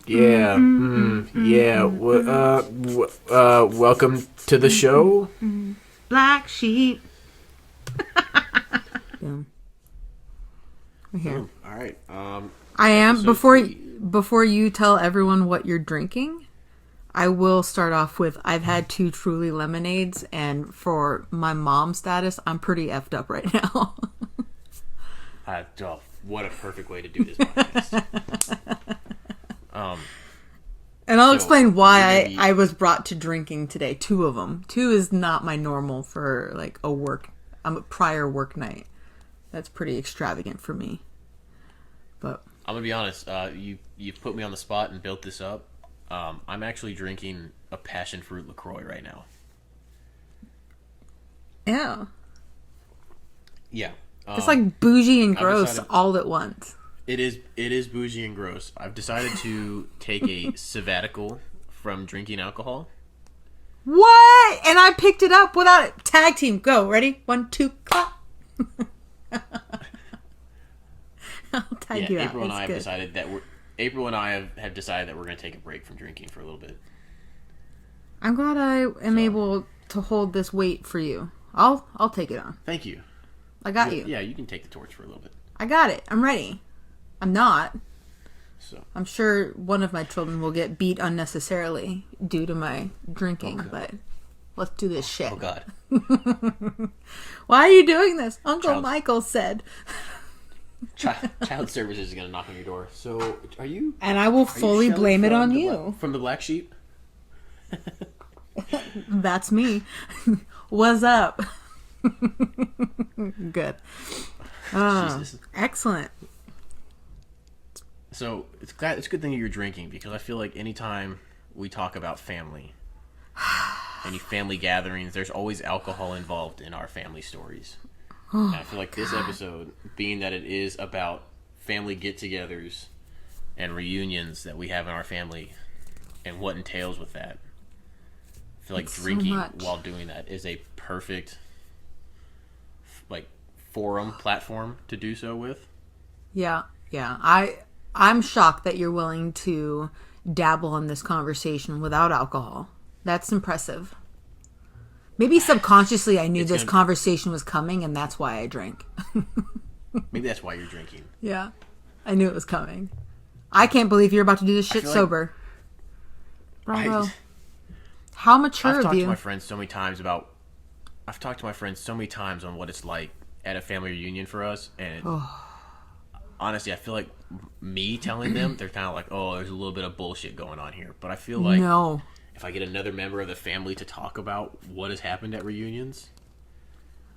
Yeah. Yeah. Welcome to the show. Black sheep. Boom. We're here. All right. I am episode before you tell everyone what you're drinking. I will start off with I've had 2 Truly lemonades, and for my mom status, I'm pretty effed up right now. What a perfect way to do this podcast. And I'll explain why I was brought to drinking today. 2 of them. 2 is not my normal for like a prior work night. That's pretty extravagant for me. But I'm gonna be honest. You've put me on the spot and built this up. I'm actually drinking a passion fruit LaCroix right now. yeah, Yeah. it's like bougie and gross all at once. It is bougie and gross. I've decided to take a sabbatical from drinking alcohol. What? And I picked it up without it. Tag team, go. Ready? 1, 2, clap. I'll tag you out. April and I have decided that have decided that we're going to take a break from drinking for a little bit. I'm glad I am able to hold this weight for you. I'll take it on. Thank you. I got you. Yeah, you can take the torch for a little bit. I got it. I'm ready. I'm not. So I'm sure one of my children will get beat unnecessarily due to my drinking, but let's do this shit. Oh, God. Why are you doing this? Uncle Michael said. Child Services is going to knock on your door. So, are you... And I will fully blame it on you. From the Black Sheep? That's me. What's up? Good. Excellent. So it's a good thing you're drinking, because I feel like anytime we talk about family, any family gatherings, there's always alcohol involved in our family stories. And I feel like this episode, being that it is about family get-togethers and reunions that we have in our family and what entails with that, I feel like drinking while doing that is a perfect platform to do so with. Yeah. I'm shocked that you're willing to dabble in this conversation without alcohol. That's impressive. Maybe subconsciously I knew this conversation was coming, and that's why I drank. Maybe that's why you're drinking. Yeah. I knew it was coming. I can't believe you're about to do this shit sober. Bravo. How mature of you. I've talked to my friends so many times on what it's like at a family reunion for us, and honestly, I feel like me telling them, they're kind of like, oh, there's a little bit of bullshit going on here. But I feel like if I get another member of the family to talk about what has happened at reunions,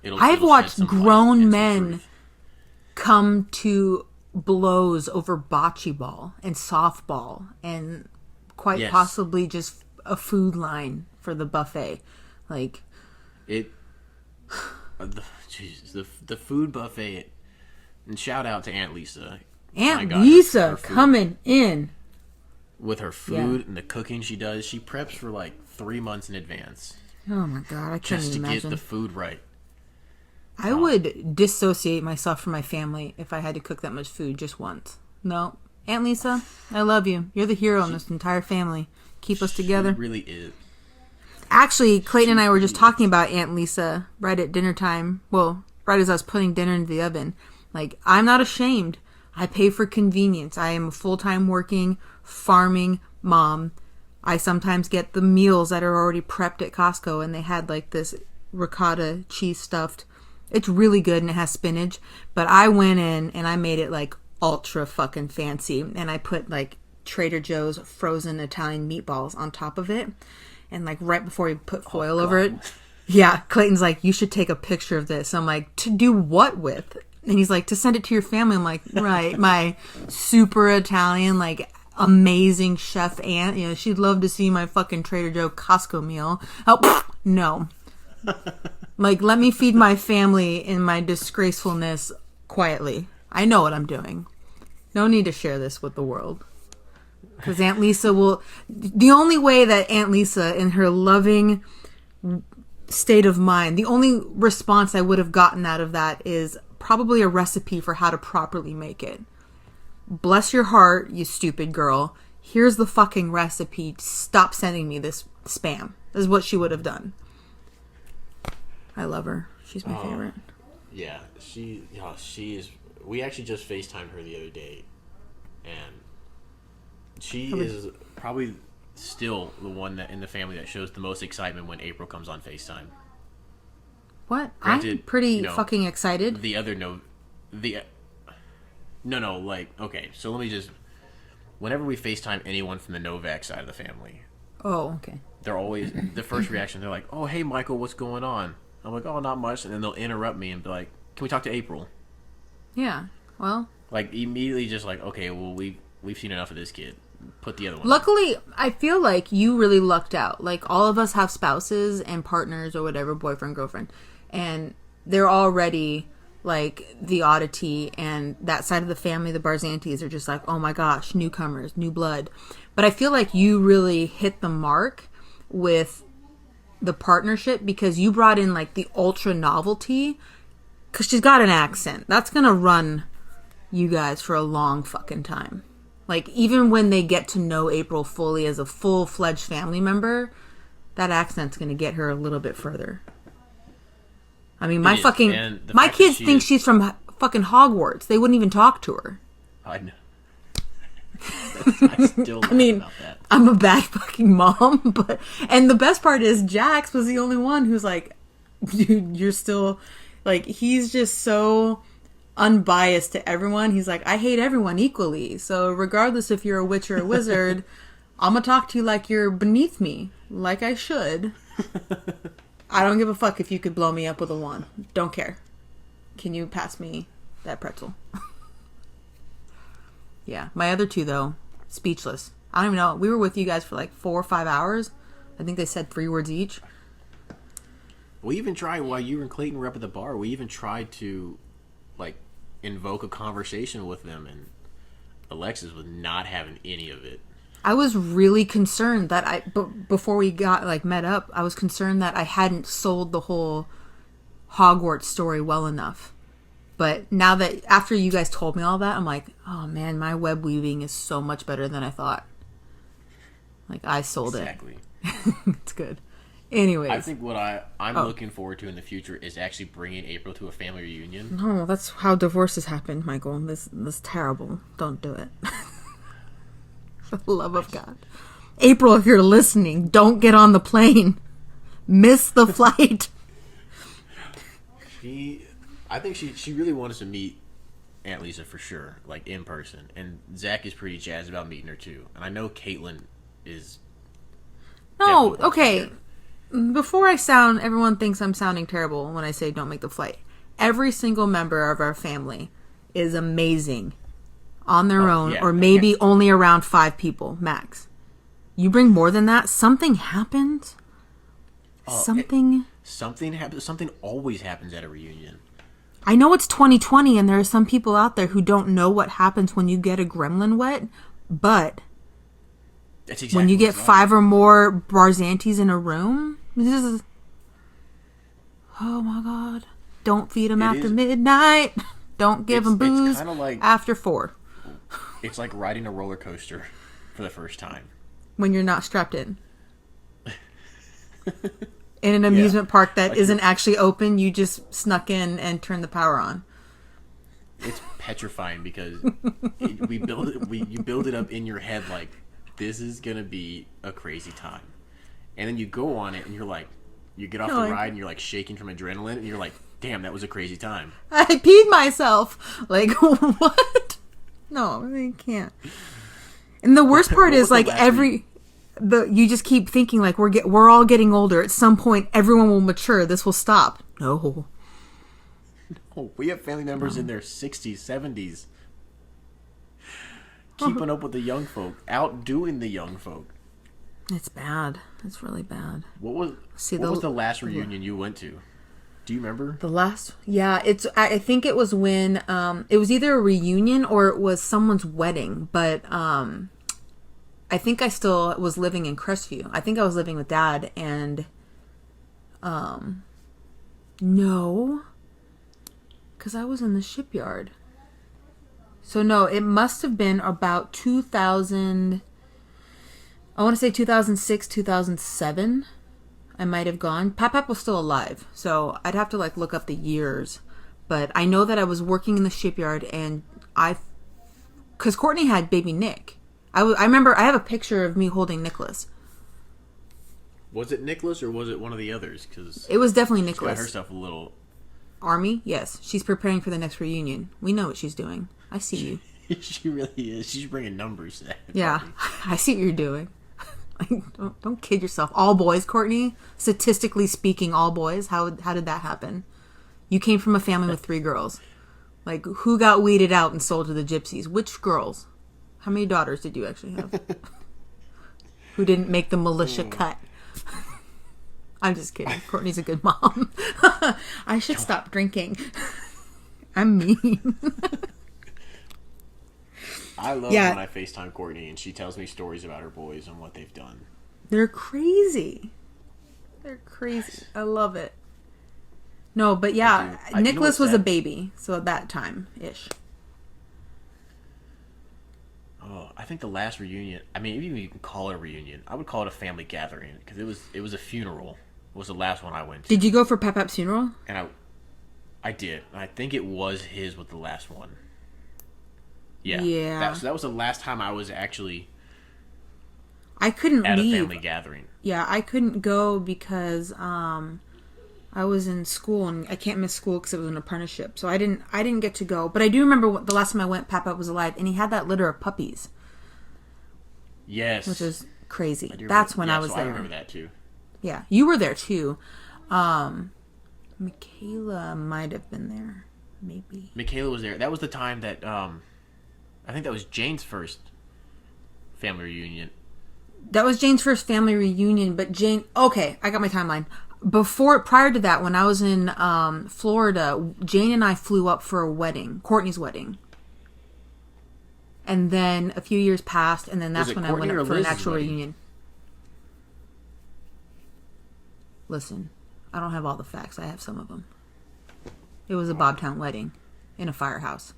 I've watched grown men come to blows over bocce ball and softball and quite possibly just a food line for the buffet. Like the food buffet. And shout out to Aunt Lisa. Aunt Lisa coming in with her food and the cooking she does. She preps for like 3 months in advance. Oh my God, I can't even imagine. Just to get the food right. I would dissociate myself from my family if I had to cook that much food just once. No, Aunt Lisa, I love you. You're the hero in this entire family. Keep us together. She really is. Actually, Clayton and I were just talking about Aunt Lisa right at dinner time. Well, right as I was putting dinner into the oven. Like, I'm not ashamed. I pay for convenience. I am a full-time working, farming mom. I sometimes get the meals that are already prepped at Costco, and they had like this ricotta cheese stuffed. It's really good, and it has spinach. But I went in and I made it like ultra fucking fancy, and I put like Trader Joe's frozen Italian meatballs on top of it, and like right before you put foil over it. Yeah, Clayton's like, you should take a picture of this. I'm like, to do what with? And he's like, to send it to your family. I'm like, right, my super Italian, like, amazing chef aunt. You know, she'd love to see my fucking Trader Joe Costco meal. Oh, no. Like, let me feed my family in my disgracefulness quietly. I know what I'm doing. No need to share this with the world. Because Aunt Lisa will... The only way that Aunt Lisa, in her loving state of mind, the only response I would have gotten out of that is... probably a recipe for how to properly make it. bless your heart, you stupid girl. Here's the fucking recipe. Stop sending me this spam. This is what she would have done. I love her. She's my favorite. Yeah, she is. We actually just FaceTimed her the other day, and she is probably still the one that in the family that shows the most excitement when April comes on FaceTime. What? Granted, I'm pretty fucking excited. Okay, so let me just... Whenever we FaceTime anyone from the Novak side of the family... Oh, okay. They're always... The first reaction, they're like, oh, hey, Michael, what's going on? I'm like, oh, not much. And then they'll interrupt me and be like, can we talk to April? Yeah, well... Like, immediately just like, okay, well, we've seen enough of this kid. Put the other one Luckily, I feel like you really lucked out. Like, all of us have spouses and partners or whatever, boyfriend, girlfriend. And they're already... like the oddity, and that side of the family, the Barzantis, are just like, oh my gosh, newcomers, new blood. But I feel like you really hit the mark with the partnership because you brought in like the ultra novelty, because she's got an accent that's gonna run you guys for a long fucking time. Like, even when they get to know April fully as a full-fledged family member, that accent's gonna get her a little bit further. I mean, my kids think she's from fucking Hogwarts. They wouldn't even talk to her. I know. I still laugh about that. I'm a bad fucking mom, and the best part is Jax was the only one who's like, dude, you're still, like, he's just so unbiased to everyone. He's like, I hate everyone equally. So regardless if you're a witch or a wizard, I'm gonna talk to you like you're beneath me, like I should. I don't give a fuck if you could blow me up with a wand. Don't care. Can you pass me that pretzel? Yeah. My other two, though, speechless. I don't even know. We were with you guys for like 4 or 5 hours. I think they said 3 words each. We even tried, while you and Clayton were up at the bar, we even tried to, like, invoke a conversation with them, and Alexis was not having any of it. I was really concerned that before we got, like, met up, I was concerned that I hadn't sold the whole Hogwarts story well enough. But now that, after you guys told me all that, I'm like, oh man, my web weaving is so much better than I thought. Like, I sold it. Exactly. It's good. Anyways. I think what I'm looking forward to in the future is actually bringing April to a family reunion. No, that's how divorces happen, Michael. This is terrible. Don't do it. For the love of God. April, if you're listening, don't get on the plane. Miss the flight. I think she really wants to meet Aunt Lisa for sure, like in person. And Zach is pretty jazzed about meeting her too. And I know Caitlin is. No, okay. Before everyone thinks I'm sounding terrible when I say don't make the flight. Every single member of our family is amazing on their own, or maybe only around 5 people max. You bring more than that, something happens. Something happens. Something always happens at a reunion. I know it's 2020 and there are some people out there who don't know what happens when you get a gremlin wet, but that's exactly when you get 5 or more Barzantis in a room, this is... Oh my God. Don't feed them after midnight. Don't give them booze after 4. It's like riding a roller coaster for the first time. When you're not strapped in. In an amusement park that isn't actually open, you just snuck in and turned the power on. It's petrifying because you build it up in your head like this is gonna be a crazy time, and then you go on it and you're like, you get off the ride and you're like shaking from adrenaline and you're like, damn, that was a crazy time. I peed myself. Like, what? No, I can't. And the worst part is like you just keep thinking like we're all getting older. At some point, everyone will mature. This will stop. No, we have family members in their 60s, 70s, keeping up with the young folk, outdoing the young folk. It's bad. It's really bad. What was the last reunion you went to? Do you remember? The last? Yeah, I think it was when it was either a reunion or it was someone's wedding, but I think I still was living in Crestview. I think I was living with Dad, and no, because I was in the shipyard. So no, it must have been about 2000. I want to say 2006, 2007. I might have gone. Pap was still alive, so I'd have to like look up the years. But I know that I was working in the shipyard, and because Courtney had baby Nick. I remember I have a picture of me holding Nicholas. Was it Nicholas or was it one of the others? Because it was definitely she got Nicholas. herself a little. Army, yes, she's preparing for the next reunion. We know what she's doing. I see you. She really is. She's bringing numbers to that. Yeah, I see what you're doing. Don't kid yourself. All boys, Courtney. Statistically speaking, all boys. How did that happen? You came from a family with 3 girls. Like, who got weeded out and sold to the gypsies? Which girls? How many daughters did you actually have? Who didn't make the militia cut? I'm just kidding. Courtney's a good mom. I should stop drinking. I'm mean. I love when I FaceTime Courtney and she tells me stories about her boys and what they've done. They're crazy. They're crazy. I love it. No, but yeah, Nicholas was a baby, so at that time-ish. Oh, I think the last reunion, I mean, even if you can call it a reunion, I would call it a family gathering, because it was a funeral. It was the last one I went to. Did you go for Pap's funeral? And I did. I think it was his with the last one. Yeah. Yeah. That was the last time I was actually I couldn't at leave. a family gathering. Yeah, I couldn't go because I was in school and I can't miss school because it was an apprenticeship. So I didn't get to go. But I do remember the last time I went, Papa was alive, and he had that litter of puppies. Yes. Which is crazy. That's when I was there. I remember that too. Yeah, you were there too. Michaela might have been there, maybe. Michaela was there. That was the time that I think that was Jane's first family reunion. That was Jane's first family reunion, but Jane... Okay, I got my timeline. Prior to that, when I was in Florida, Jane and I flew up for a wedding, Courtney's wedding. And then a few years passed, and then that's when I went up for an actual reunion. Listen, I don't have all the facts. I have some of them. It was a Bobtown wedding in a firehouse.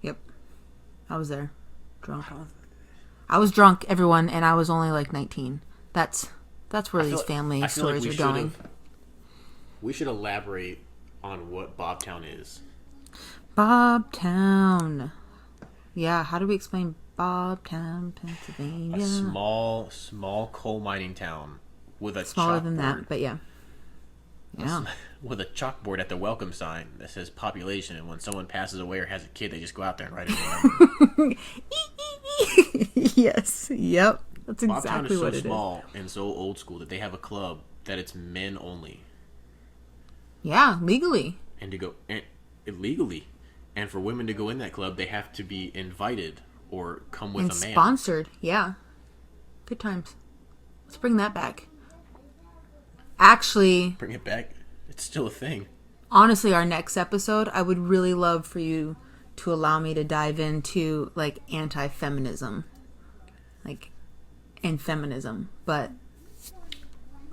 Yep. I was there. Drunk. I was drunk, everyone, and I was only like 19. That's where these family stories are going. We should elaborate on what Bobtown is. Bobtown. Yeah, how do we explain Bobtown, Pennsylvania? A small coal mining town with a smaller than chalkboard. that, but yeah. Yeah. With a chalkboard at the welcome sign that says population, and when someone passes away or has a kid, they just go out there and write it down. Yes. Yep. That's exactly Bobtown what is it so small and so old school that they have a club that it's men only. Yeah, legally. And to go illegally, and for women to go in that club, they have to be invited or come with a man. Sponsored. Yeah. Good times. Let's bring that back. Actually, Bring it back. It's still a thing. Honestly, our next episode, I would really love for you to allow me to dive into like anti-feminism, and feminism, but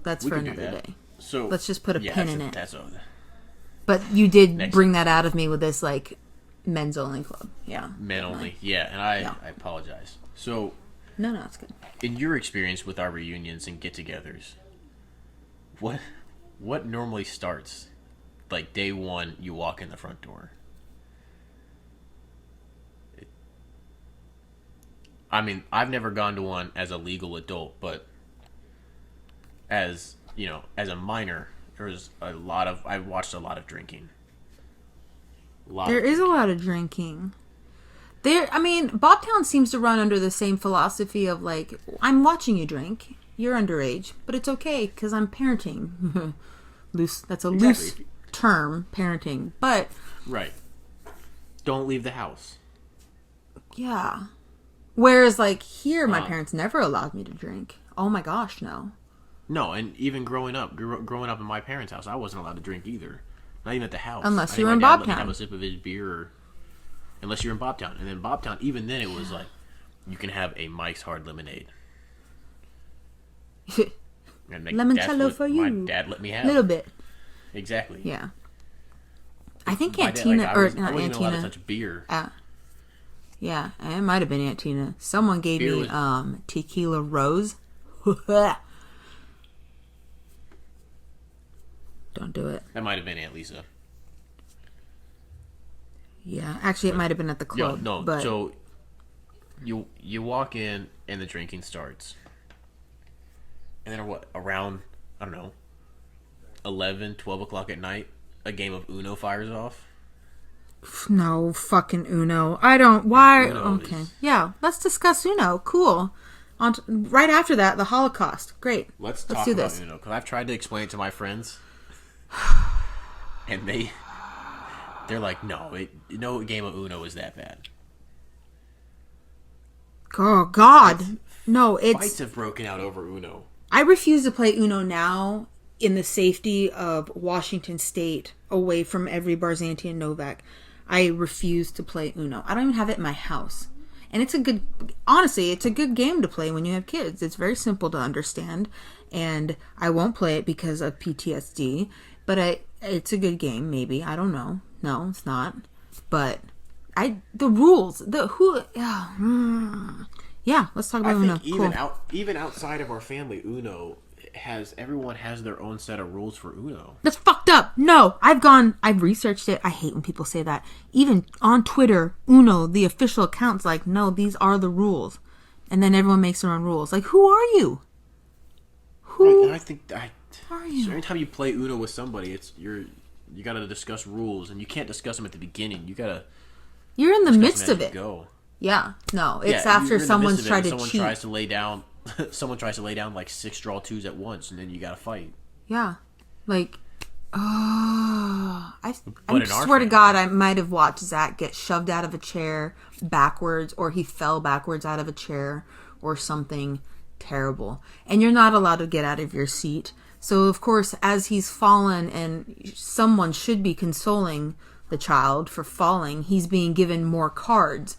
that's for another day. So let's just put a pin in it. But you did bring that out of me with this like men's only club. Yeah. Men only. Yeah, and I apologize. So No, it's good. In your experience with our reunions and get-togethers, what normally starts? Like day one, you walk in the front door. I mean, I've never gone to one as a legal adult, but as a minor, I watched a lot of drinking. There is a lot of drinking. Bobtown seems to run under the same philosophy of like, I'm watching you drink. You're underage, but it's okay because I'm parenting. That's a loose term, parenting, but right. Don't leave the house. Yeah. Whereas, like, here, my parents never allowed me to drink. Oh my gosh, no. No, and even growing up in my parents' house, I wasn't allowed to drink either. Not even at the house. Unless you were in Bobtown. Have a sip of his beer, unless you're in Bobtown. And then Bobtown, even then, it was like, you can have a Mike's Hard Lemonade. Limoncello for you. My dad let me have. A little bit. Exactly. Yeah. I think My Aunt dad, Tina, I or wasn't not even Aunt allowed to Tina. touch beer. Yeah, it might have been Aunt Tina. Someone gave Beer me was- tequila rose. Don't do it. That might have been Aunt Lisa. Yeah, actually, it might have been at the Yo, club. no. but So you walk in and the drinking starts, and then around I don't know 11, 12 o'clock at night, a game of Uno fires off. no fucking Uno. I don't. Why? Uno Okay, is- yeah. Let's discuss Uno. Cool. Right after that, the Holocaust. Great. Let's talk do about this. Uno because I've tried to explain it to my friends, and they're like, no game of Uno is that bad. Oh God, no! Fights It's. have broken out over Uno. I refuse to play Uno now in the safety of Washington State, away from every Barzanti and Novak. I refuse to play Uno. I don't even have it in my house. And honestly, it's a good game to play when you have kids. It's very simple to understand. And I won't play it because of PTSD. But it's a good game, maybe. I don't know. No, it's not. But the rules, yeah, let's talk about I Uno. think Cool. even outside of our family, everyone has their own set of rules for Uno. That's fucked up. No, I've researched it. I hate when people say that. Even on Twitter, Uno, the official account's like, no, these are the rules. And then everyone makes their own rules. Like, who are you? Right, and I think are you? so anytime you play Uno with somebody, you gotta discuss rules, and you can't discuss them at the beginning. You gotta You're in the discuss midst them of as it. you go. Yeah, no, it's Yeah, after you're in the someone's midst of it, tried and to someone cheat. tries to lay down. Someone tries to lay down like 6 draw twos at once, and then you gotta fight. Yeah, like, I But in our swear to family- God, I might have watched Zach get shoved out of a chair backwards, or he fell backwards out of a chair, or something terrible. And you're not allowed to get out of your seat. So of course, as he's fallen, and someone should be consoling the child for falling, he's being given more cards.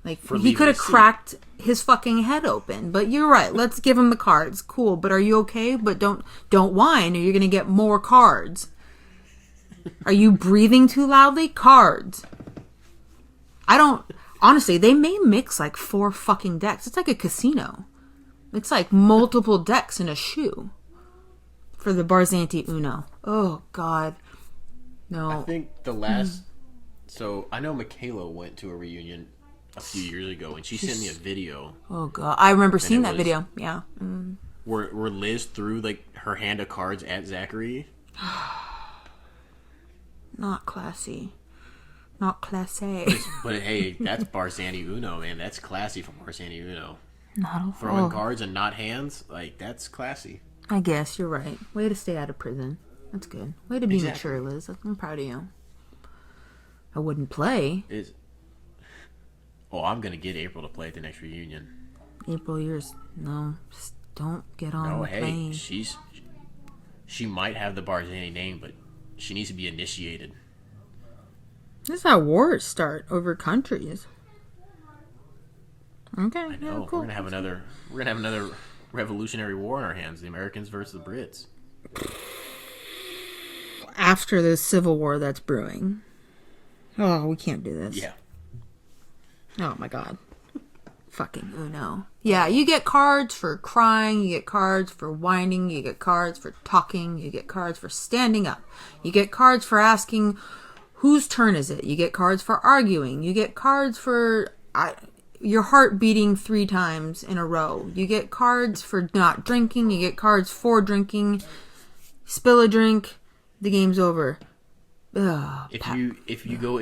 Like, he leaving could have his seat. cracked his fucking head open. But you're right. Let's give him the cards. Cool. But are you okay? But don't whine, or you're gonna get more cards. Are you breathing too loudly? Cards. Honestly, they may mix like 4 fucking decks. It's like a casino. It's like multiple decks in a shoe for the Barzanti Uno. Oh God. No. I think the last. So I know Michaela went to a reunion a few years ago, and she sent me a video Oh God. I remember seeing it that was- video. Yeah. where Liz threw like her hand of cards at Zachary. Not classy. Not classy. But hey, that's Barzanti Uno, man. That's classy from Barzanti Uno. Not Throwing oh, cards and not hands, like that's classy. I guess you're right. Way to stay out of prison. That's good. Way to be Exactly. mature, Liz. I'm proud of you. I wouldn't play. Is oh, I'm gonna get April to play at the next reunion. April, yours. No. Just don't get on Oh, the hey, plane. she might have the Barzanti name, but she needs to be initiated. This is how wars start over countries. Okay. I know. Yeah, cool. We're gonna have another revolutionary war on our hands. The Americans versus the Brits. After the civil war that's brewing. Oh, we can't do this. Yeah. Oh my God. Fucking Uno. Yeah, you get cards for crying, you get cards for whining, you get cards for talking, you get cards for standing up, you get cards for asking whose turn is it, you get cards for arguing, you get cards for your heart beating 3 times in a row, you get cards for not drinking, you get cards for drinking, spill a drink, the game's over. Ugh, If you go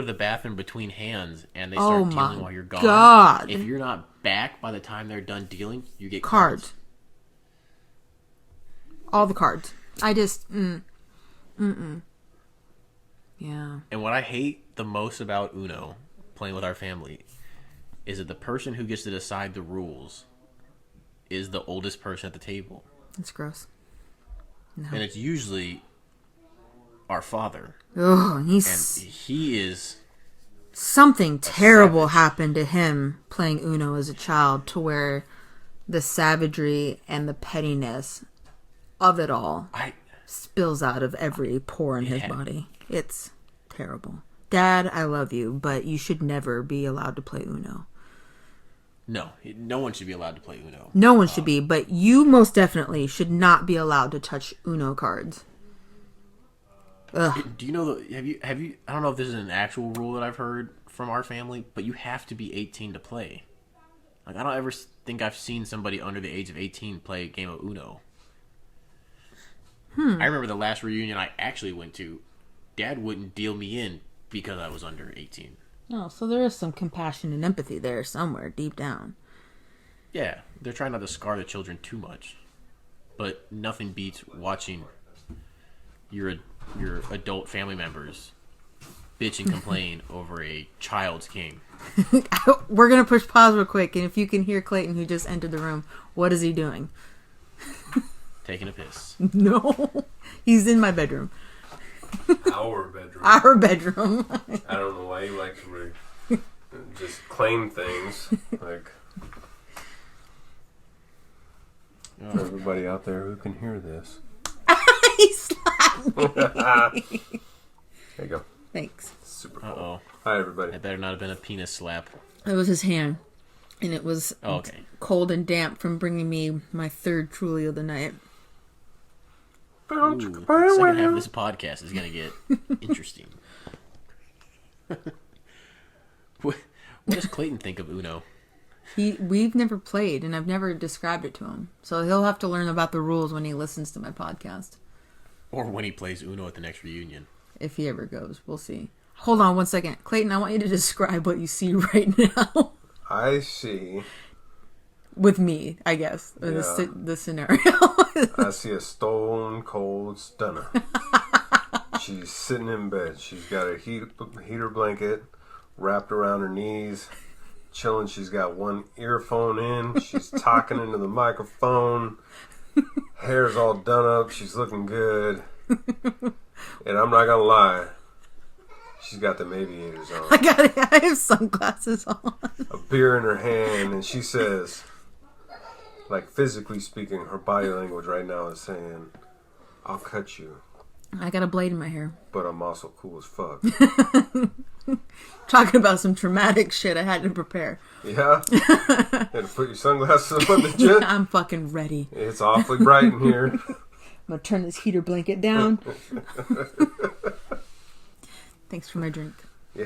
to the bathroom between hands and they Oh start my dealing while you're gone, God. if you're not back by the time they're done dealing, you get cards. All the cards. I just, yeah. And what I hate the most about Uno, playing with our family, is that the person who gets to decide the rules is the oldest person at the table, It's gross. and it's usually our father, Oh, and he's he is. something terrible savage. happened to him playing Uno as a child, to where the savagery and the pettiness of it all I spills out of every pore in his Yeah. body. It's terrible. Dad, I love you, but you should never be allowed to play Uno. No, no one should be allowed to play Uno. No one should be, but you most definitely should not be allowed to touch Uno cards. Ugh. Do you know have you I don't know if this is an actual rule that I've heard from our family, but you have to be 18 to play. Like, I don't ever think I've seen somebody under the age of 18 play a game of Uno. I remember the last reunion I actually went to, Dad wouldn't deal me in because I was under 18. No, so there is some compassion and empathy there somewhere deep down. Yeah, they're trying not to scar the children too much. But nothing beats watching your adult family members bitch and complain over a child's game. We're going to push pause real quick, and if you can hear Clayton, who just entered the room, what is he doing? Taking a piss. No, he's in my bedroom. Our bedroom. Our bedroom. I don't know why you like to just claim things. Like, for everybody out there who can hear this. He slapped me. There you go. Thanks. Super cool. Uh-oh. Hi, everybody. That better not have been a penis slap. It was his hand, and it was Okay. cold and damp from bringing me my third Truly of the night. Ooh, the second half of this podcast is going to get interesting. What does Clayton think of Uno? We've never played, and I've never described it to him. So he'll have to learn about the rules when he listens to my podcast. Or when he plays Uno at the next reunion. If he ever goes. We'll see. Hold on one second. Clayton, I want you to describe what you see right now. I see. With me, I guess. Or Yeah. the scenario. I see a stone cold stunner. She's sitting in bed. She's got a heater blanket wrapped around her knees, chilling. She's got one earphone in. She's talking into the microphone. Hair's all done up. She's looking good. And I'm not gonna lie, she's got the aviators on. I have sunglasses on. A beer in her hand, and she says, like, physically speaking, her body language right now is saying, I'll cut you, I got a blade in my hair. but I'm also cool as fuck. Talking about some traumatic shit I had to prepare. Yeah? Had to put your sunglasses on, did you? I'm fucking ready. It's awfully bright in here. I'm gonna turn this heater blanket down. Thanks for my drink. Yeah.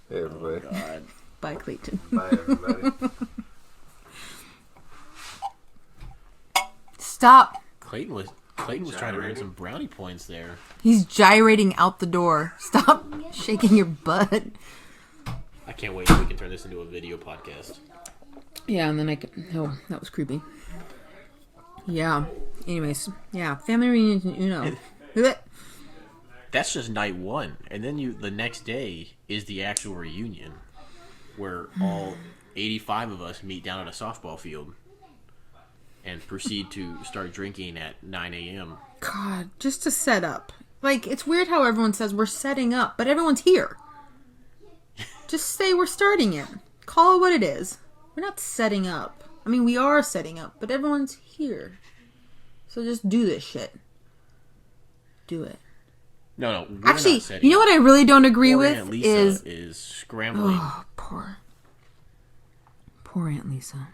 Hey, everybody. God. Bye, Clayton. Bye, everybody. Stop. Clayton was trying to earn some brownie points there. He's gyrating out the door. Stop shaking your butt. I can't wait till we can turn this into a video podcast. Yeah, and then I can... Oh, that was creepy. Yeah. Anyways. Yeah. Family reunions in Uno. That's just night one, and then the next day is the actual reunion, where all 85 of us meet down at a softball field and proceed to start drinking at 9 a.m. God, just to set up. Like, it's weird how everyone says we're setting up, but everyone's here. Just say we're starting it. Call it what it is. We're not setting up. I mean, we are setting up, but everyone's here. So just do this shit. Do it. No, we're Actually, not setting you know what I really don't agree Poor with Aunt Lisa is scrambling. Oh, poor Aunt Lisa.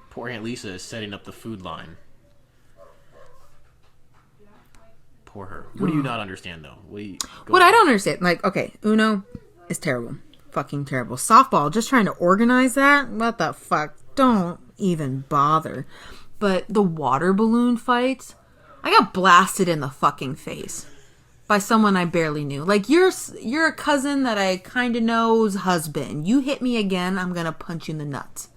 Poor Aunt Lisa is setting up the food line. Poor her. What do you not understand, though? What I don't understand, like, okay, Uno is terrible. Fucking terrible. Softball, just trying to organize that? What the fuck? Don't even bother. But the water balloon fights, I got blasted in the fucking face by someone I barely knew. Like, you're a cousin that I kind of know's husband. You hit me again, I'm gonna punch you in the nuts.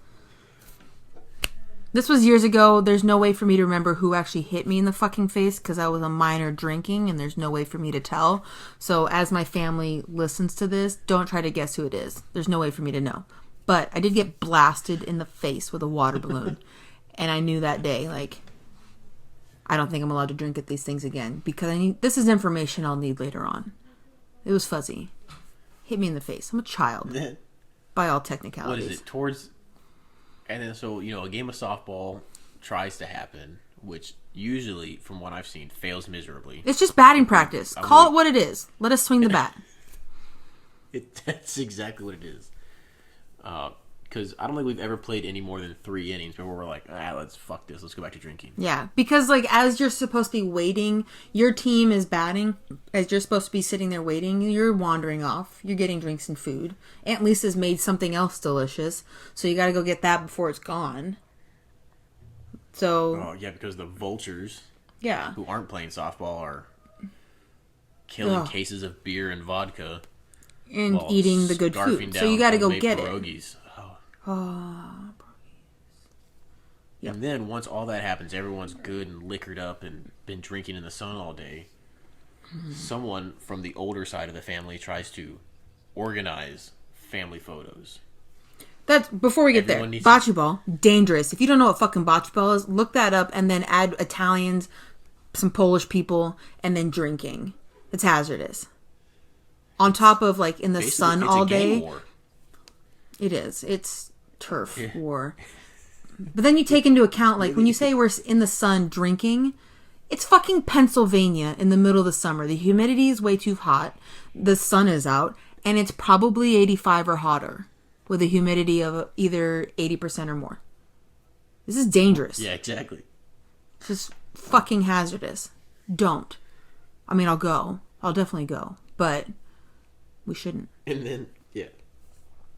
This was years ago. There's no way for me to remember who actually hit me in the fucking face because I was a minor drinking and there's no way for me to tell. So as my family listens to this, don't try to guess who it is. There's no way for me to know. But I did get blasted in the face with a water balloon. And I knew that day, like, I don't think I'm allowed to drink at these things again because this is information I'll need later on. It was fuzzy. Hit me in the face. I'm a child by all technicalities. What is it? And then, so, a game of softball tries to happen, which usually, from what I've seen, fails miserably. It's just batting practice. Call it what it is. Let us swing the bat. That's exactly what it is. Because I don't think we've ever played any more than 3 innings before we're like, let's fuck this. Let's go back to drinking. Yeah, because like as you're supposed to be waiting, your team is batting. As you're supposed to be sitting there waiting, you're wandering off. You're getting drinks and food. Aunt Lisa's made something else delicious, so you got to go get that before it's gone. So. Oh yeah, because the vultures. Yeah. Who aren't playing softball are killing cases of beer and vodka. And eating the good food. So you got to go get pierogies. it. Oh. Yep. And then once all that happens, everyone's good and liquored up and been drinking in the sun all day. Someone from the older side of the family tries to organize family photos. That's before we get there. Bocce ball, dangerous. If you don't know what fucking bocce ball is, look that up and then add Italians, some Polish people, and then drinking. It's hazardous. On top of like in the sun all day. War. It is. It's turf war. But then you take into account, like, when you say we're in the sun drinking, it's fucking Pennsylvania in the middle of the summer. The humidity is way too hot. The sun is out. And it's probably 85 or hotter with a humidity of either 80% or more. This is dangerous. Yeah, exactly. This is fucking hazardous. Don't. I mean, I'll go. I'll definitely go. But we shouldn't. And then,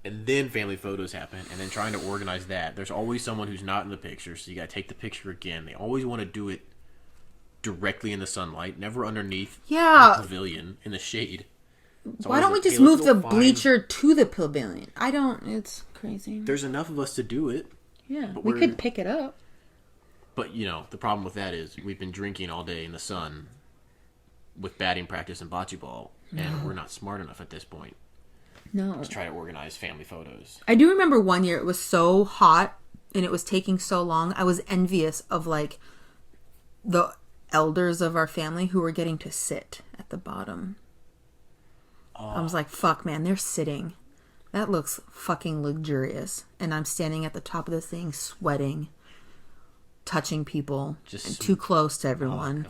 and then family photos happen, and then trying to organize that. There's always someone who's not in the picture, so you got to take the picture again. They always want to do it directly in the sunlight, never underneath the pavilion in the shade. Why don't we just move the bleacher to the pavilion? It's crazy. There's enough of us to do it. Yeah, we could pick it up. But, the problem with that is we've been drinking all day in the sun with batting practice and bocce ball, and we're not smart enough at this point. No. To try to organize family photos. I do remember one year it was so hot and it was taking so long. I was envious of like the elders of our family who were getting to sit at the bottom. I was like, fuck man, they're sitting. That looks fucking luxurious. And I'm standing at the top of the thing sweating, touching people, and too close to everyone.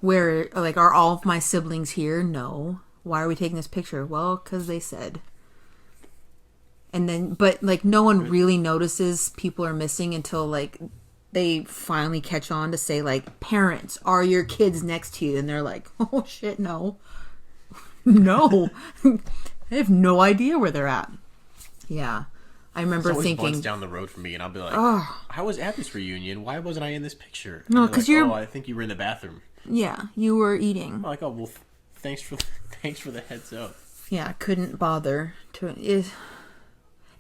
Where, like, are all of my siblings here? No. Why are we taking this picture? Well, because they said. And then, but like no one really notices people are missing until like they finally catch on to say like, parents, are your kids next to you? And they're like, oh shit, no. No. I have no idea where they're at. Yeah. I remember thinking. Months down the road from me, and I'll be like, I was at this reunion. Why wasn't I in this picture? No, because you're. I think you were in the bathroom. Yeah, you were eating. I'm like, oh, well, thanks for the heads up. Yeah, I couldn't bother to.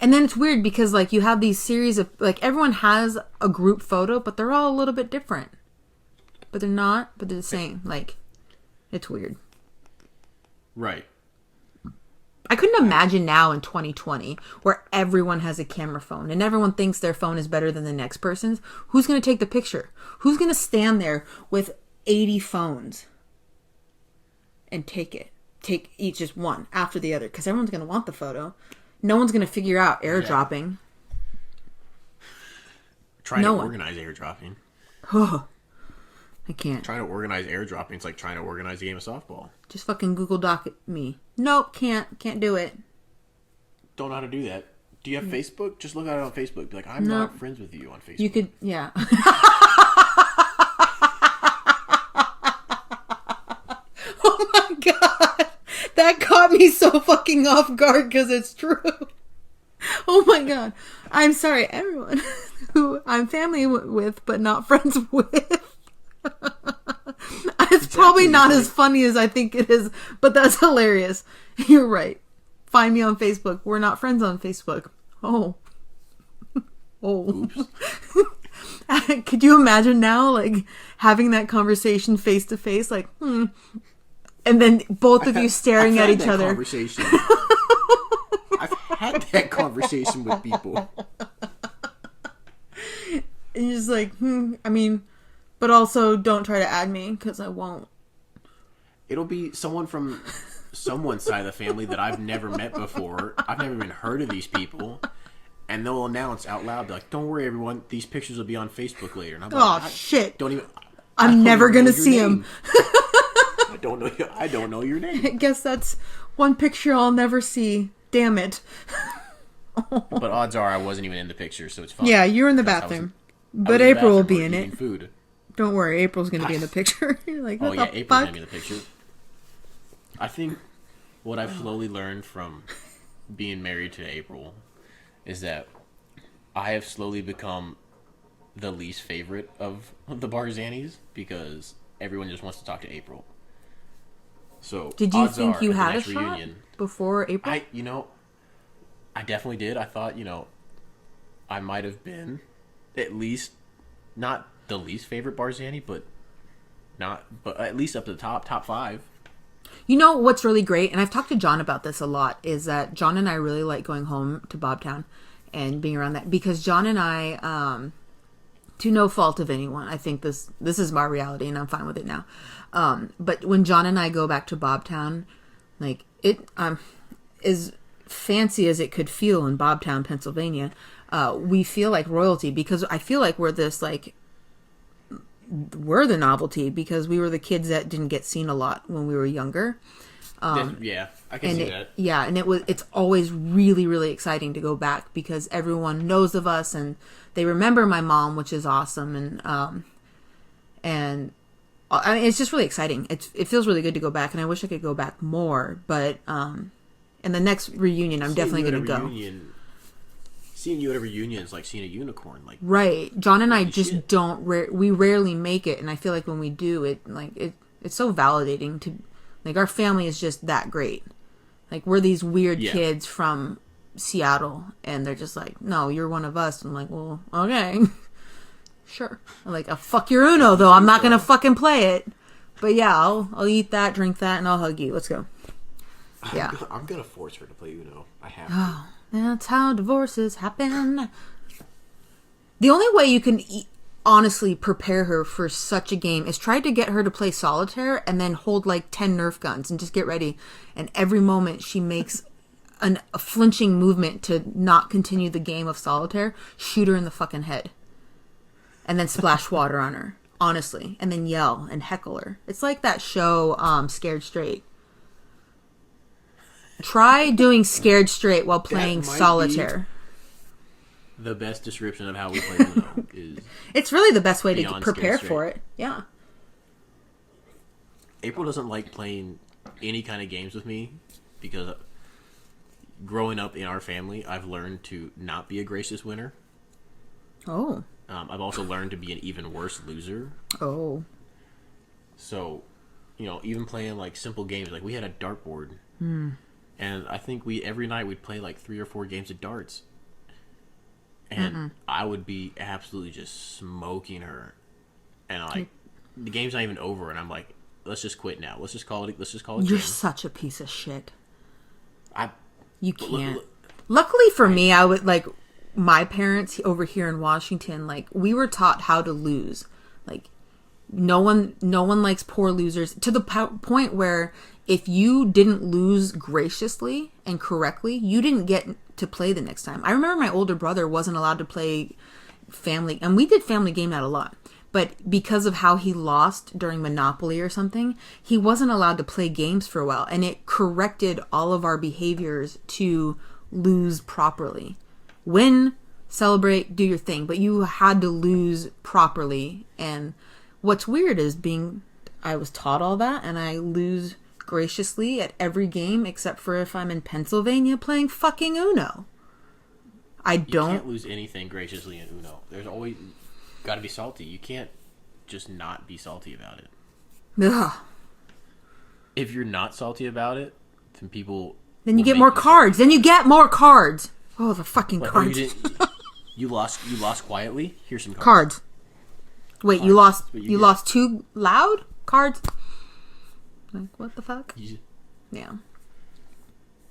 And then it's weird because like you have these series of like everyone has a group photo, but they're all a little bit different. But they're not. But they're the same. Like, it's weird. Right. I couldn't imagine now in 2020 where everyone has a camera phone and everyone thinks their phone is better than the next person's. Who's going to take the picture? Who's going to stand there with 80 phones and take it? Take each just one after the other because everyone's going to want the photo. No one's going to figure out airdropping. Trying to organize airdropping. I can't. Trying to organize airdropping is like trying to organize a game of softball. Just fucking Google Doc me. Nope, can't do it. Don't know how to do that. Do you have Facebook? Just look at it on Facebook. Be like, I'm not friends with you on Facebook. You could, yeah. Oh my god. That caught me so fucking off guard because it's true. Oh my god. I'm sorry, everyone who I'm family with but not friends with. It's probably not as funny as I think it is, but that's hilarious. You're right. Find me on Facebook. We're not friends on Facebook. Oh. Oops. Could you imagine now, like, having that conversation face to face, like, and then both of you staring at each other. Conversation. I've had that conversation with people. And you're just like, I mean, but also don't try to add me because I won't. It'll be someone from someone's side of the family that I've never met before. I've never even heard of these people. And they'll announce out loud, like, don't worry, everyone, these pictures will be on Facebook later. And I'm like, shit. Don't even. I'm never going to see them. I don't know your name. I guess that's one picture I'll never see. Damn it. But odds are I wasn't even in the picture, so it's fine. Yeah, you're in the Because bathroom. I was But in the April will bathroom be in eating it. Food. Don't worry, April's going to be in the picture. You're like, Oh what yeah, the April's fuck? gonna be in the picture. I think what I've slowly learned from being married to April is that I have slowly become the least favorite of the Barzanis because everyone just wants to talk to April. So Did you odds think are, you at the had a next shot reunion, before April? I definitely did. I thought, I might have been at least not the least favorite Barzani, but at least up to the top 5. You know what's really great, and I've talked to John about this a lot, is that John and I really like going home to Bobtown and being around that, because John and I, to no fault of anyone, I think this is my reality and I'm fine with it now. But when John and I go back to Bobtown, like it as fancy as it could feel in Bobtown, Pennsylvania, we feel like royalty because I feel like we're the novelty because we were the kids that didn't get seen a lot when we were younger. Yeah, I can see that. Yeah, and it's always really, really exciting to go back because everyone knows of us and they remember my mom, which is awesome. And I mean, it's just really exciting. It feels really good to go back, and I wish I could go back more. But in the next reunion, I'm definitely going to go. Seeing you at a reunion is like seeing a unicorn. Like right, John and I just shit. we rarely make it, and I feel like when we do, it's so validating to. Like, our family is just that great. Like, we're these weird kids from Seattle, and they're just like, no, you're one of us. I'm like, well, okay. Sure. I'm like, fuck your Uno, though. I'm not going to fucking play it. But yeah, I'll eat that, drink that, and I'll hug you. Let's go. Yeah. I'm going to force her to play Uno. I have to. Oh, that's how divorces happen. The only way you can honestly prepare her for such a game is try to get her to play solitaire and then hold like 10 Nerf guns and just get ready. And every moment she makes a flinching movement to not continue the game of solitaire, shoot her in the fucking head. And then splash water on her, honestly. And then yell and heckle her. It's like that show, Scared Straight. Try doing Scared Straight while playing solitaire. The best description of how we play Uno is... It's really the best way to Beyond prepare Scared for it. Yeah. April doesn't like playing any kind of games with me because growing up in our family, I've learned to not be a gracious winner. Oh. I've also learned to be an even worse loser. Oh. So, even playing like simple games, like we had a dartboard. And I think every night we'd play like 3 or 4 games of darts. And I would be absolutely just smoking her. And the game's not even over, and I'm like, let's just quit now. Let's just call it. You're game. such a piece of shit. You But can't. Luckily for me, I would like my parents over here in Washington. Like, we were taught how to lose. Like, no one likes poor losers to the point where if you didn't lose graciously and correctly, you didn't get to play the next time. I remember my older brother wasn't allowed to play family, and we did family game night a lot. But because of how he lost during Monopoly or something, he wasn't allowed to play games for a while, and it corrected all of our behaviors to lose properly. Win, celebrate, do your thing, but you had to lose properly. And what's weird is I was taught all that, and I lose graciously at every game except for if I'm in Pennsylvania playing fucking Uno. You can't lose anything graciously in Uno. There's always got to be salty. You can't just not be salty about it. Ugh. If you're not salty about it, then people... Then you get more cards. Then you get more cards. Oh, the fucking cards. You lost quietly? Here's some cards. Cards. Wait, you lost you lost too loud? Cards? Like, what the fuck? Yeah.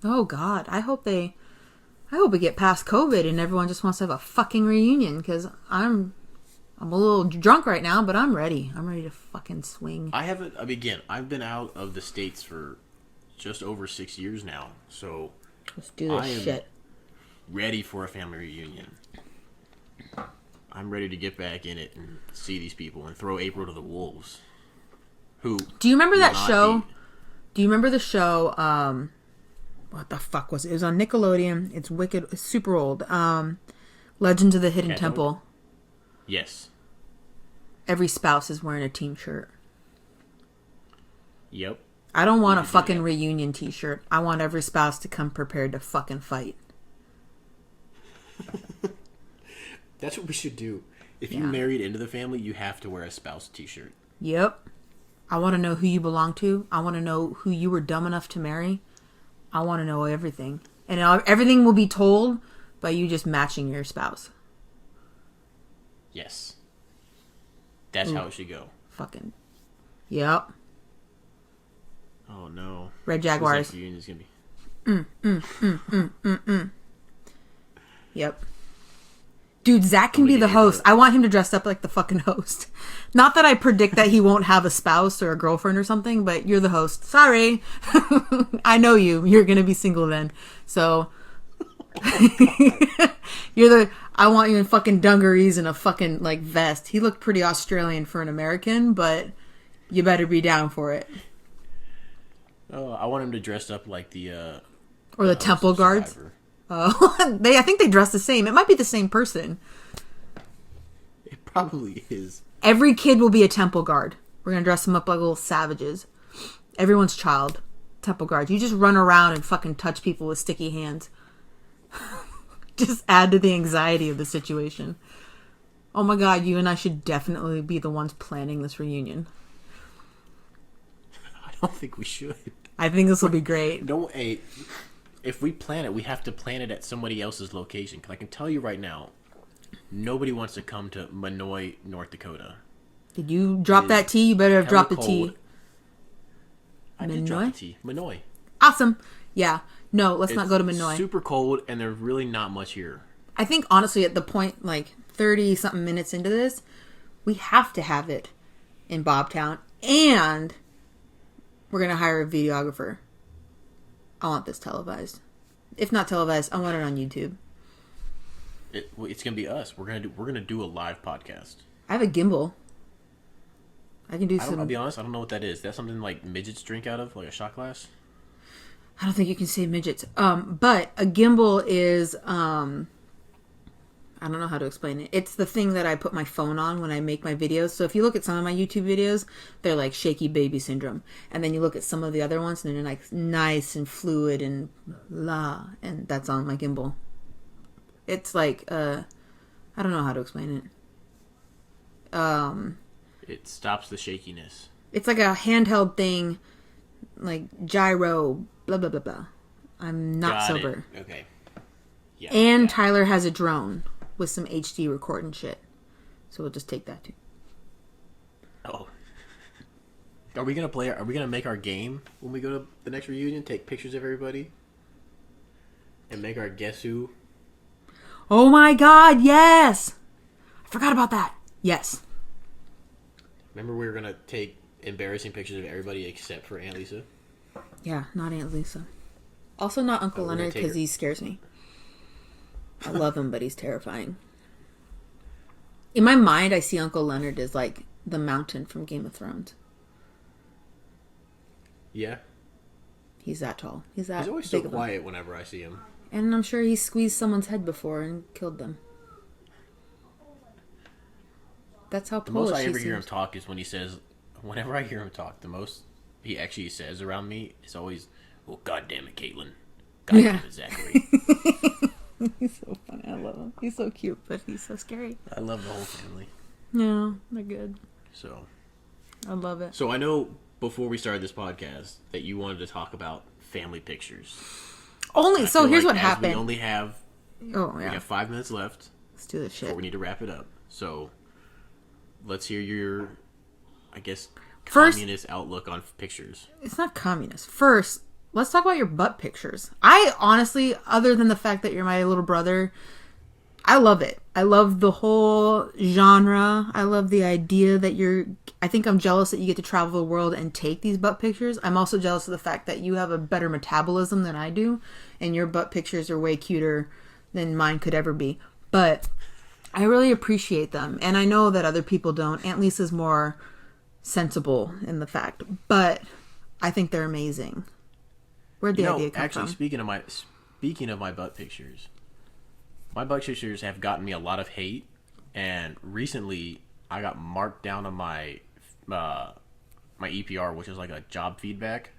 Oh, God. I hope we get past COVID and everyone just wants to have a fucking reunion, because I'm a little drunk right now, but I'm ready. I'm ready to fucking swing. I've been out of the States for just over 6 years now, so let's do this shit. Ready for a family reunion. I'm ready to get back in it and see these people and throw April to the wolves. Who? Do you remember that not show? be- Do you remember the show? What the fuck was it? It was on Nickelodeon. It's wicked. It's super old. Legends of the Hidden Cat Temple. Yes. Every spouse is wearing a team shirt. Yep. I don't want a do fucking that. reunion t-shirt. I want every spouse to come prepared to fucking fight. That's what we should do. If you Yeah. married into the family, you have to wear a spouse T-shirt. Yep. I want to know who you belong to. I want to know who you were dumb enough to marry. I want to know everything. And everything will be told by you just matching your spouse. Yes. That's how it should go. Fucking. Yep. Oh no. Red This Jaguars. next reunion is gonna be. Yep. Dude, Zach can I'm be gonna the get host. into it. I want him to dress up like the fucking host. Not that I predict that he won't have a spouse or a girlfriend or something, but you're the host. Sorry. I know you. You're going to be single then. So I want you in fucking dungarees and a fucking like vest. He looked pretty Australian for an American, but you better be down for it. Oh, I want him to dress up like the Or the host temple of guards. Survivor. Oh, I think they dress the same. It might be the same person. It probably is. Every kid will be a temple guard. We're gonna dress them up like little savages. Everyone's child. Temple guards. You just run around and fucking touch people with sticky hands. Just add to the anxiety of the situation. Oh my god, you and I should definitely be the ones planning this reunion. I don't think we should. I think this will be great. Don't. Hey, if we plan it, we have to plan it at somebody else's location. Because I can tell you right now, nobody wants to come to Manoy, North Dakota. Did you drop that T? You better have dropped the Hella T. cold. I did drop Manoy? the T. Manoy. Awesome. Yeah. No, let's not It's go to Manoy. Super cold, and there's really not much here. I think honestly at the point like 30 something minutes into this, we have to have it in Bobtown, and we're going to hire a videographer. I want this televised. If not televised, I want it on YouTube. It's gonna be us. We're gonna do a live podcast. I have a gimbal. I can do I'll some. be honest. I don't know what that is. That's something like midgets drink out of, like a shot glass. I don't think you can say midgets. But a gimbal is I don't know how to explain it. It's the thing that I put my phone on when I make my videos. So if you look at some of my YouTube videos, they're like shaky baby syndrome. And then you look at some of the other ones and they're like nice and fluid and la. And that's on my gimbal. It's like, I don't know how to explain it. It stops the shakiness. It's like a handheld thing, like gyro, blah, blah, blah, blah. I'm not Got sober. it. Okay. Yeah. And yeah. Tyler has a drone with some HD recording shit. So we'll just take that too. Oh. Are we gonna make our game when we go to the next reunion? Take pictures of everybody, and make our guess who. Oh my god, yes! I forgot about that. Yes. Remember, we were gonna take embarrassing pictures of everybody except for Aunt Lisa. Yeah, not Aunt Lisa. Also not Uncle we're gonna Leonard take because her. he scares me. I love him, but he's terrifying. In my mind, I see Uncle Leonard as like the mountain from Game of Thrones. Yeah, He's that tall. He's that he's always big so of a- quiet whenever I see him. And I'm sure he squeezed someone's head before and killed them. That's how The Polish most I he ever hear him seems. talk is when he says, whenever I hear him talk, the most he actually says around me is always, "Well, God damn it, Caitlin. God Yeah. damn it, Zachary." He's so funny. I love him. He's so cute, but he's so scary. I love the whole family. Yeah, they're good. So I love it. I know before we started this podcast that you wanted to talk about family pictures. Only I so feel here's like what as happened. We only have Oh we yeah, have 5 minutes left let's do this before shit. we need to wrap it up. So let's hear your, I guess, First- communist outlook on pictures. It's not communist. First, let's talk about your butt pictures. I honestly, other than the fact that you're my little brother, I love it. I love the whole genre. I love the idea that I think I'm jealous that you get to travel the world and take these butt pictures. I'm also jealous of the fact that you have a better metabolism than I do, and your butt pictures are way cuter than mine could ever be. But I really appreciate them, and I know that other people don't. Aunt Lisa's more sensible in the fact, but I think they're amazing. Where'd the idea come actually, from? speaking of my butt pictures have gotten me a lot of hate, and recently I got marked down on my my EPR, which is like a job feedback.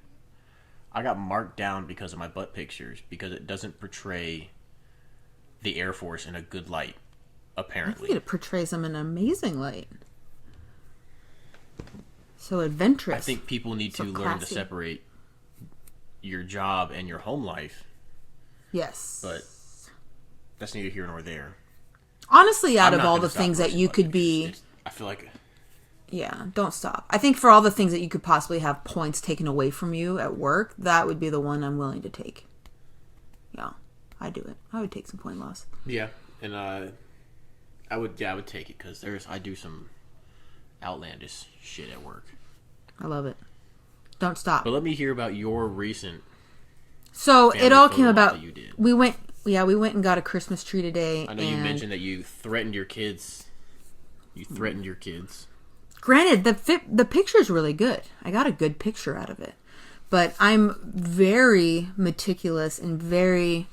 I got marked down because of my butt pictures because it doesn't portray the Air Force in a good light, I apparently. think it portrays them in an amazing light. So adventurous. I think people need to So learn to classy. separate your job and your home life, Yes. but that's neither here nor there. Honestly, out I'm of not all gonna the stop things that posting you butt could pictures. be... I feel like Yeah, don't stop. I think for all the things that you could possibly have points taken away from you at work, that would be the one I'm willing to take. Yeah, I'd do it. I would take some point loss. yeah, and I would take it because I do some outlandish shit at work. I love it. Don't stop. But let me hear about your recent. So family it all photo came op about. that you did. We went and got a Christmas tree today. I know you mentioned that you threatened your kids. You threatened your kids. Granted, the picture's really good. I got a good picture out of it. But I'm very meticulous and very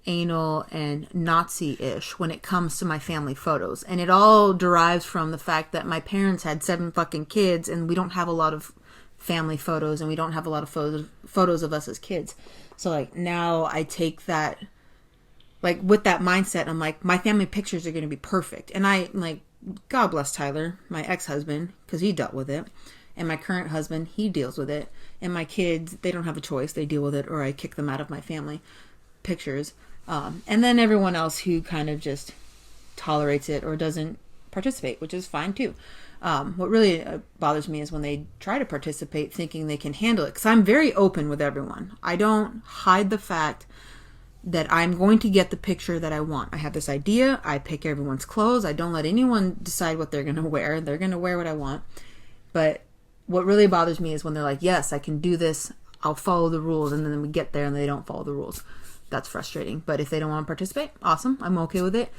anal and Nazi-ish when it comes to my family photos. And it all derives from the fact that my parents had 7 fucking kids and we don't have a lot of family photos and we don't have a lot of photos of us as kids. So like now I take that, like with that mindset, I'm like, my family pictures are going to be perfect. And I like, God bless Tyler, my ex-husband, because he dealt with it. And my current husband, he deals with it. And my kids, they don't have a choice. They deal with it or I kick them out of my family pictures. And then everyone else who kind of just tolerates it or doesn't participate, which is fine too. What really bothers me is when they try to participate thinking they can handle it. Because I'm very open with everyone. I don't hide the fact that I'm going to get the picture that I want. I have this idea. I pick everyone's clothes. I don't let anyone decide what they're going to wear. They're going to wear what I want. But what really bothers me is when they're like, yes, I can do this. I'll follow the rules. And then we get there and they don't follow the rules. That's frustrating. But if they don't want to participate, awesome. I'm okay with it.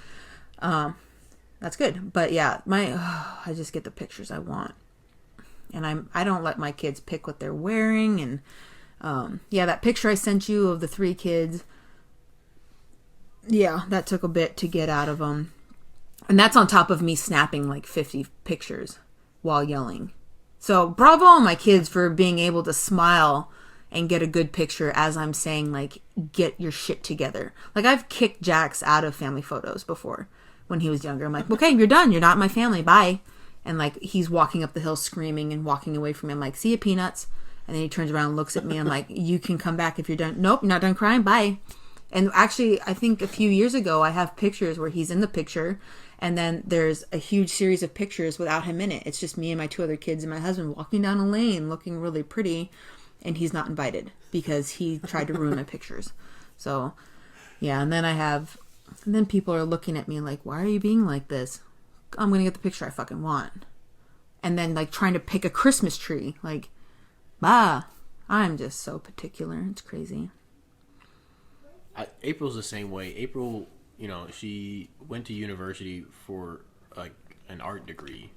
That's good. But yeah, I just get the pictures I want. And I don't let my kids pick what they're wearing. And yeah, that picture I sent you of the 3 kids, yeah, that took a bit to get out of them. And that's on top of me snapping like 50 pictures while yelling. So bravo my kids for being able to smile and get a good picture as I'm saying, like, get your shit together. Like, I've kicked Jax out of family photos before when he was younger. I'm like, okay, you're done. You're not my family. Bye. And like, he's walking up the hill screaming and walking away from me. I'm like, see ya, Peanuts. And then he turns around and looks at me. I'm like, you can come back if you're done. Nope, you're not done crying. Bye. And actually, I think a few years ago, I have pictures where he's in the picture, and then there's a huge series of pictures without him in it. It's just me and my 2 other kids and my husband walking down a lane looking really pretty, and he's not invited because he tried to ruin my pictures. So, yeah, and then people are looking at me like, why are you being like this? I'm going to get the picture I fucking want. And then, like, trying to pick a Christmas tree. Like, I'm just so particular. It's crazy. April's the same way. April, she went to university for like an art degree,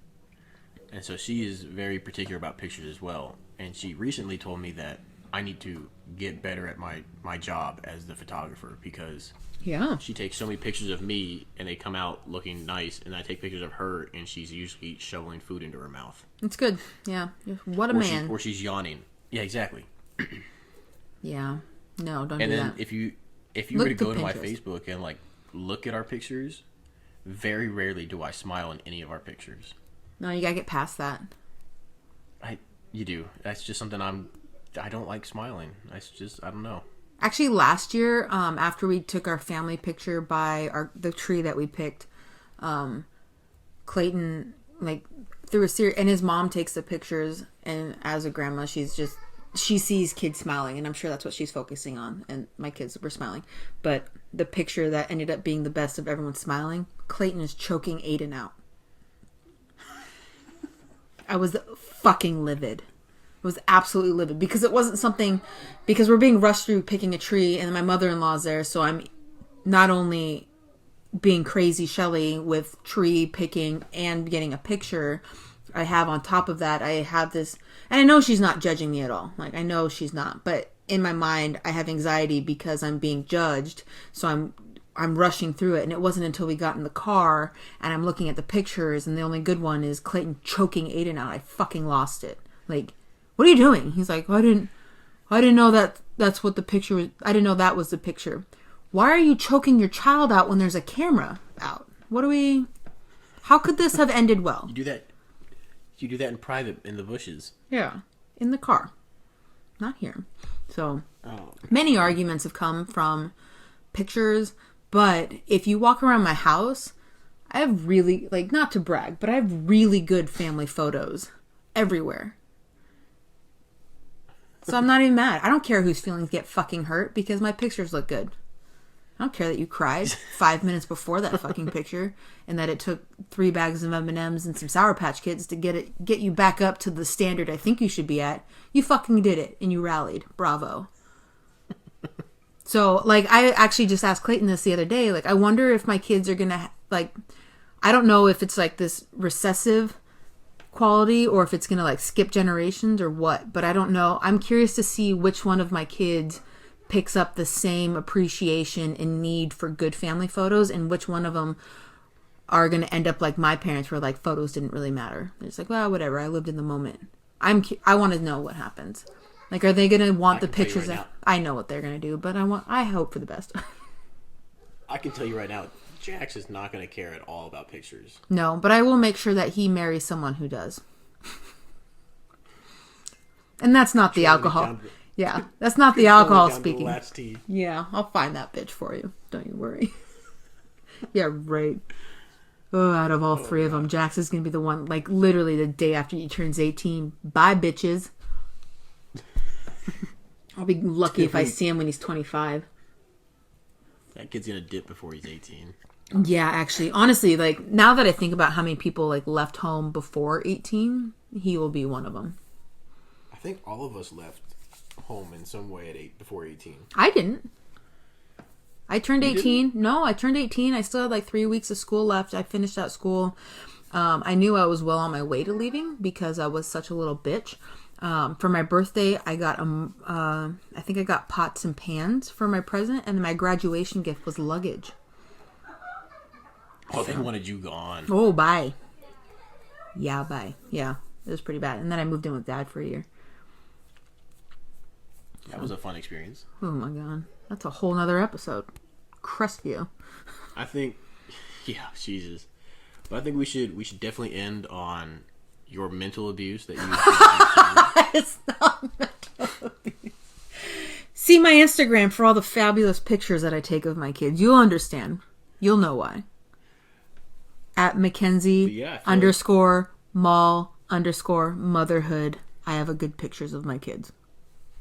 and so she is very particular about pictures as well. And she recently told me that I need to get better at my job as the photographer because Yeah. she takes so many pictures of me and they come out looking nice, and I take pictures of her and she's usually shoveling food into her mouth. It's good. Yeah. What a Or man. or she's yawning. Yeah, exactly. Yeah. No, don't And do then that. if you Look were to to go to my Pinterest. Facebook and like look at our pictures, very rarely do I smile in any of our pictures. No, you gotta get past that. You do. That's just something I don't like smiling. That's just, I don't know. Actually, last year, after we took our family picture by the tree that we picked, Clayton, like, through a series, and his mom takes the pictures, and as a grandma, she sees kids smiling, and I'm sure that's what she's focusing on, and my kids were smiling. But the picture that ended up being the best of everyone smiling, Clayton is choking Aiden out. I was fucking livid. I was absolutely livid because it wasn't something, because we're being rushed through picking a tree, and my mother-in-law's there, so I'm not only being crazy Shelly with tree picking and getting a picture, I have on top of that, I have this, and I know she's not judging me at all. Like, I know she's not, but in my mind, I have anxiety because I'm being judged. So I'm rushing through it. And it wasn't until we got in the car and I'm looking at the pictures, and the only good one is Clayton choking Aiden out. I fucking lost it. Like, what are you doing? He's like, I didn't know that's what the picture was. I didn't know that was the picture. Why are you choking your child out when there's a camera out? How could this have ended well? You do that in private in the bushes. Yeah. In the car. Not here. So, many arguments have come from pictures, but if you walk around my house, I have really, like, not to brag, but I have really good family photos everywhere. So I'm not even mad. I don't care whose feelings get fucking hurt because my pictures look good. I don't care that you cried 5 minutes before that fucking picture and that it took 3 bags of M&Ms and some Sour Patch Kids to get you back up to the standard I think you should be at. You fucking did it and you rallied. Bravo. So, like, I actually just asked Clayton this the other day. Like, I wonder if my kids are gonna, like, I don't know if it's like this recessive quality or if it's gonna, like, skip generations or what, but I don't know. I'm curious to see which one of my kids picks up the same appreciation and need for good family photos, and which one of them are going to end up like my parents, where, like, photos didn't really matter. It's like, well, whatever, I lived in the moment. I want to know what happens. Like, are they going to want the pictures? I know what they're going to do, but I hope for the best. I can tell you right now, Jax is not going to care at all about pictures. No, but I will make sure that he marries someone who does. And that's not the alcohol. Yeah, that's not the alcohol speaking. Yeah, I'll find that bitch for you. Don't you worry. Yeah, right. Oh, out of all 3 of them, Jax is going to be the one, like, literally the day after he turns 18. Bye, bitches. I'll be lucky if I see him when he's 25. That kid's going to dip before he's 18. Yeah, actually. Honestly, like, now that I think about how many people, like, left home before 18, he will be one of them. I think all of us left home in some way before 18. I didn't. I turned 18. No, I turned 18. I still had like 3 weeks of school left. I finished out school. I knew I was well on my way to leaving because I was such a little bitch. For my birthday, I got I think I got pots and pans for my present, and my graduation gift was luggage. Oh, they wanted you gone. Oh, bye. Yeah, bye. Yeah, it was pretty bad. And then I moved in with Dad for a year. That was a fun experience. Oh my god. That's a whole nother episode. Crestview. I think, yeah, Jesus. But I think we should definitely end on your mental abuse that you It's not mental abuse. See my Instagram for all the fabulous pictures that I take of my kids. You'll understand. You'll know why. At Mackenzie _ mall _ motherhood. I have a good pictures of my kids.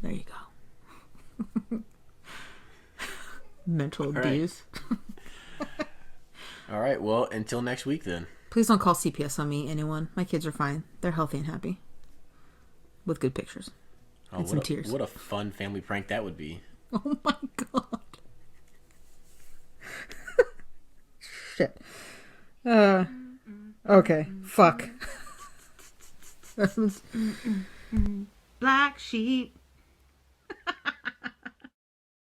There you go. Mental abuse. All right, well, until next week then. Please don't call CPS on me, anyone. My kids are fine. They're healthy and happy. With good pictures. And some tears. What a fun family prank that would be. Oh my god. Shit. Okay. Fuck. Black sheep.